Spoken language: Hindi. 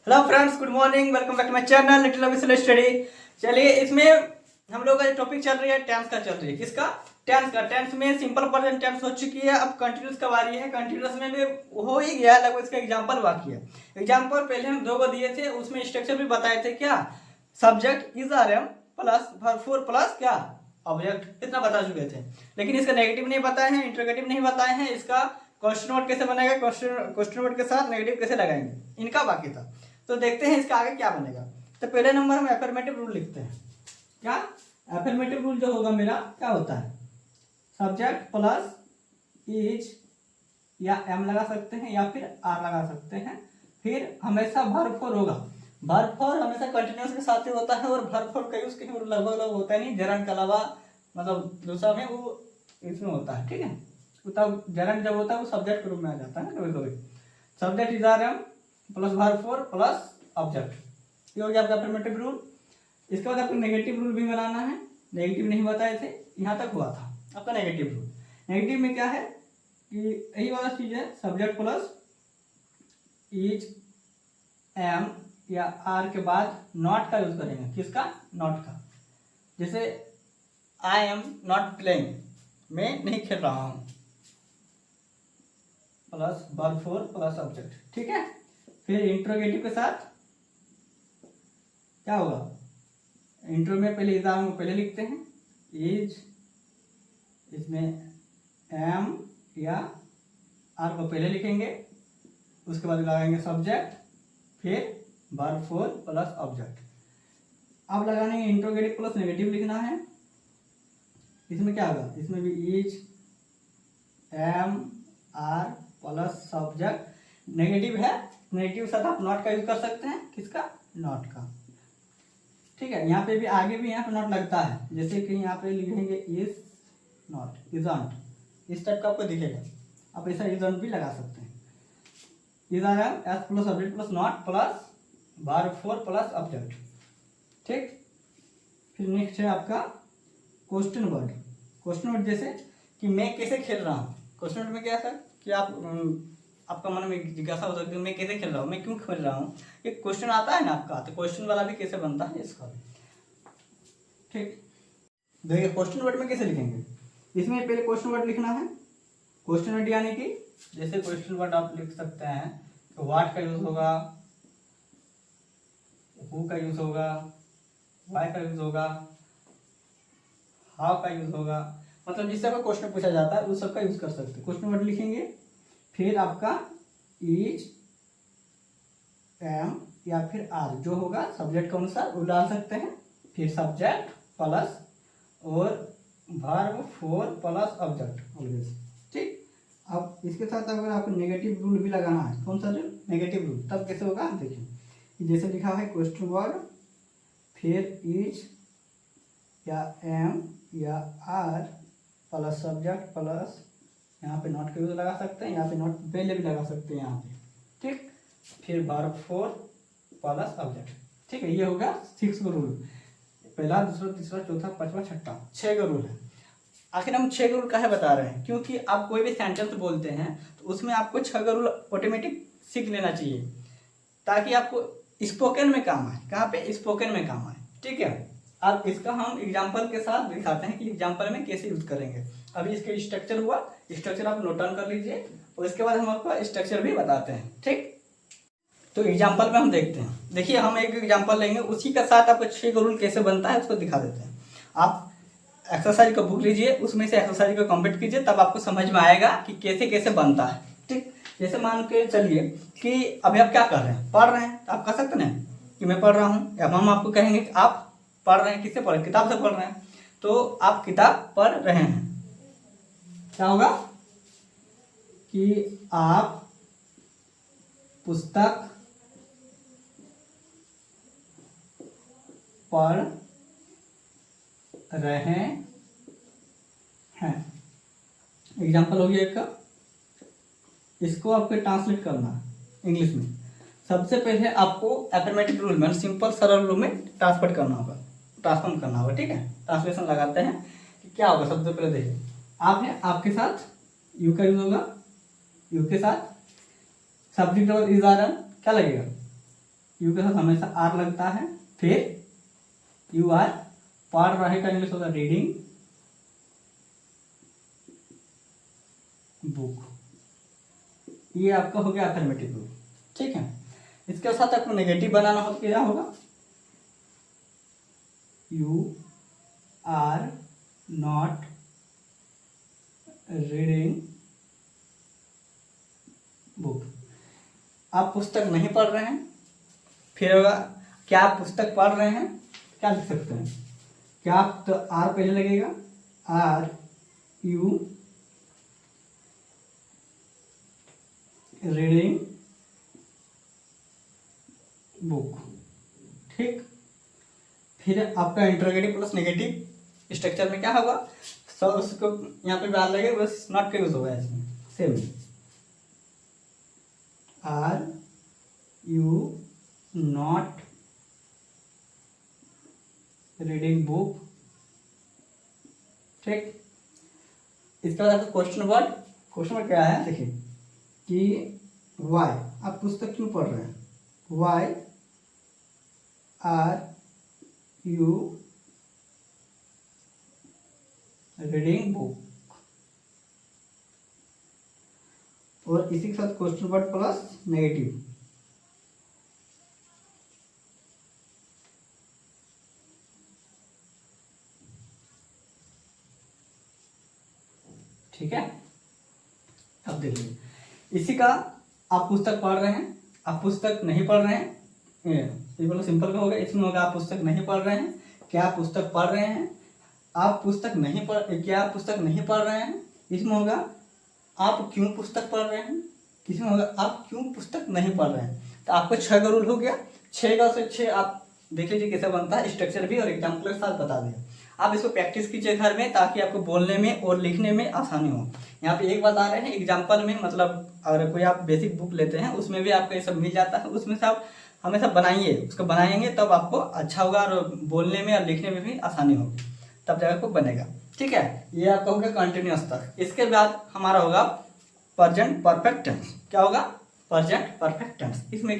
Hello friends, good morning. Welcome back to my channel little official study. चलिए, इसमें हम लोग का जो टॉपिक चल रही है टेंस का चल रही है। किसका? टेंस का। टेंस में सिंपल प्रेजेंट टेंस हो चुकी है, अब कंटिन्यूस का बारी है। कंटिन्यूस में भी हो ही गया, लगभग इसका एग्जांपल बाकी है। एग्जांपल पहले हम दो को दिए थे, उसमें स्ट्रक्चर भी बताए थे। क्या? Subject is are am plus verb four plus क्या? ऑब्जेक्ट। इतना बता चुके थे, लेकिन इसका नेगेटिव नहीं बताए हैं, इंटरोगेटिव नहीं बताए हैं। इसका क्वेश्चन वर्ड कैसे बनेगा, क्वेश्चन वर्ड के साथ नेगेटिव कैसे लगाएंगे, इनका बाकी था। तो देखते हैं इसका आगे क्या बनेगा। तो पहले नंबर हम एफर्मेटिव रूल लिखते हैं। क्या? एफर्मेटिव रूल जो होगा मेरा क्या होता है? सब्जेक्ट प्लस इज या एम लगा सकते हैं या फिर आर लगा सकते हैं। फिर हमेशा वर्ब फोर होगा। वर्ब फोर हमेशा कंटिन्यूस के साथ ही होता है, और वर्ब फोर का यूज कहीं लगभग लगभग होता नहीं। जरन के अलावा मतलब दूसरा में वो इसमें होता है। ठीक है, तब जरन जब होता है वो सब्जेक्ट के रूप में आ जाता है कभी कभी। Subject is are am plus verb four plus object, ये हो गया आपका एफर्मेटिव रूल। इसके बाद आपको नेगेटिव रूल भी बनाना है। नेगेटिव नहीं बताए थे, यहाँ तक हुआ था आपका नेगेटिव रूल। नेगेटिव में क्या है कि यही वाला चीज है, सब्जेक्ट प्लस इज एम या आर के बाद नॉट का यूज करेंगे। किसका? नॉट का। जैसे आई एम नॉट प्लेइंग, मैं नहीं खेल रहा हूं, plus verb four plus object. ठीक है, फिर इंट्रोगेटिव के साथ क्या होगा? इंट्रो में पहले इज़ार में पहले लिखते हैं इज, इसमें एम या आर को पहले लिखेंगे, उसके बाद लगाएंगे सब्जेक्ट, फिर वर्ब फोर प्लस ऑब्जेक्ट। अब लगाने इंट्रोगेटिव प्लस नेगेटिव लिखना है। इसमें क्या होगा? इसमें भी is am are plus subject. Negative है, नेगेटिव के साथ आप नॉट का यूज कर सकते हैं। किसका? नॉट का। ठीक है, यहाँ पे भी आगे भी यहाँ पे नॉट लगता है। जैसे कि यहाँ पे लिखेंगे इज नॉट, इजंट, इस टाइप का आपको दिखेगा। आप ऐसा इजंट भी लगा सकते हैं। Is are am S plus object plus not plus verb four plus object. ठीक, फिर नेक्स्ट है आपका क्वेश्चन वर्ड। क्वेश्चन वर्ड जैसे कि मैं कैसे खेल रहा हूँ। क्वेश्चन वर्ड में क्या है कि आपका मन में जिज्ञासा हो सकती है, मैं कैसे खेल रहा हूँ, मैं क्यों खेल रहा हूँ। एक क्वेश्चन आता है ना आपका, तो क्वेश्चन वाला भी कैसे बनता है इसका भी। ठीक, देखिए क्वेश्चन वर्ड में कैसे लिखेंगे। इसमें पहले क्वेश्चन वर्ड लिखना है। क्वेश्चन वर्ड यानी कि जैसे क्वेश्चन वर्ड आप लिख सकते हैं तो व्हाट का यूज होगा, हु का यूज होगा, व्हाई का यूज होगा, हाउ का यूज होगा। मतलब जिससे आपका क्वेश्चन पूछा जाता है उस सब का यूज कर सकते हैं। क्वेश्चन वर्ड लिखेंगे, फिर आपका इज एम या फिर आर जो होगा सब्जेक्ट के अनुसार वो डाल सकते हैं। फिर सब्जेक्ट प्लस और verb four plus object always. ठीक, अब इसके साथ अगर आपको नेगेटिव रूल भी लगाना है, कौन सा रूल? Negative rule. तब कैसे होगा देखिए, जैसे लिखा है क्वेश्चन वर्ड, फिर इज या एम या आर प्लस सब्जेक्ट प्लस यहाँ पे नॉट का यूज लगा सकते हैं, यहाँ पे नॉट पहले भी लगा सकते हैं यहाँ पे। ठीक, फिर वर्ब फोर प्लस ऑब्जेक्ट। ठीक है, ये होगा 6 का रूल। पहला, दूसरा, तीसरा, चौथा, पांचवा, छठा, 6 का रूल है। आखिर हम 6 का रूल काहे बता रहे हैं? क्योंकि आप कोई भी सेंटेंस बोलते हैं तो उसमें आपको 6 का रूल ऑटोमेटिक सीख लेना चाहिए, ताकि आपको स्पोकन में काम आए। कहाँ पे? स्पोकन में काम आए। ठीक है, अब इसका हम एग्जाम्पल के साथ दिखाते हैं कि एग्जाम्पल में कैसे यूज करेंगे। अभी इसके स्ट्रक्चर हुआ, स्ट्रक्चर आप नोट डाउन कर लीजिए, और इसके बाद हम आपको स्ट्रक्चर भी बताते हैं। ठीक, तो एग्जाम्पल में हम देखते हैं। देखिए, हम एक एग्जाम्पल लेंगे, उसी के साथ आपको 6 का रूल कैसे बनता है उसको दिखा देते हैं। आप एक्सरसाइज का बुक लीजिए, उसमें से एक्सरसाइज को कंप्लीट कीजिए, तब आपको समझ में आएगा कि कैसे कैसे बनता है। ठीक, जैसे मान के चलिए कि अभी आप क्या कर रहे हैं, पढ़ रहे हैं, तो आप कह सकते हैं कि मैं पढ़ रहा हूँ, या हम आपको कहेंगे कि आप पढ़ रहे हैं। किससे पढ़? किताब से पढ़ रहे हैं। तो आप किताब पढ़ रहे हैं, क्या होगा कि आप पुस्तक पढ़ रहे हैं। एग्जाम्पल हो गया एक का। इसको आपको ट्रांसलेट करना है इंग्लिश में। सबसे पहले आपको एफर्मेटिव रूल में, सिंपल सरल रूल में ट्रांसफर करना होगा, ट्रांसफॉर्म करना होगा। ठीक है, ट्रांसलेशन लगाते हैं कि क्या होगा। सबसे पहले देखिए, आप है, आपके साथ यू का यूज होगा, यू के साथ सब्जेक्ट और इज आर क्या लगेगा? यू के साथ हमेशा आर लगता है, फिर यू आर, पढ़ रहे का इंग्लिश होगा रीडिंग बुक। ये आपका हो गया अफर्मेटिव रूल, ठीक है। इसके साथ आपको नेगेटिव बनाना हो तो क्या होगा, you are not reading book. आप पुस्तक नहीं पढ़ रहे हैं, फिर होगा क्या आप पुस्तक पढ़ रहे हैं, क्या लिख सकते हैं, क्या आप, तो आर पहले लगेगा, आर यू रीडिंग बुक, ठीक। फिर आपका इंटरोगेटिव प्लस नेगेटिव स्ट्रक्चर में क्या होगा, सब उसको यहाँ पे डाल लगे, बस नॉट का यूज होगा इसमें, same are you not reading book, ठीक। इसके बाद आपका क्वेश्चन वर्ड क्या है, देखिए कि वाई, आप पुस्तक क्यों पढ़ रहे हैं, why are you reading book, और इसी के साथ क्वेश्चन वर्ड प्लस नेगेटिव, ठीक है। अब देखिए इसी का, आप पुस्तक पढ़ रहे हैं, आप पुस्तक नहीं पढ़ रहे हैं, ये बोलो सिंपल का होगा। इसमें होगा आप पुस्तक नहीं पढ़ रहे हैं, क्या आप पुस्तक पढ़ रहे हैं, आप पुस्तक नहीं पढ़, क्या आप पुस्तक नहीं पढ़ रहे हैं। इसमें होगा आप क्यों पुस्तक पढ़ रहे हैं, किसमें होगा आप क्यों पुस्तक नहीं पढ़ रहे हैं। तो आपको 6 का रूल हो गया, 6 का से 6 आप देख लीजिए कैसे बनता है, स्ट्रक्चर भी और एग्जाम्पल के साथ बता दिया। आप इसको प्रैक्टिस कीजिए घर में, ताकि आपको बोलने में और लिखने में आसानी हो। यहाँ पे एक बता रहे हैं एग्जाम्पल में, मतलब अगर कोई आप बेसिक बुक लेते हैं उसमें भी आपको ये सब मिल जाता है, उसमें से आप हमेशा बनाइए, उसको बनाएंगे तब आपको अच्छा होगा और बोलने में और लिखने में भी आसानी होगी, तब जाकर आपको बनेगा, ठीक है। ये आपका होगा कंटिन्यूअस तक। इसके बाद हमारा होगा प्रेजेंट परफेक्ट टेंस। क्या होगा, प्रेजेंट परफेक्ट टेंस। इसमें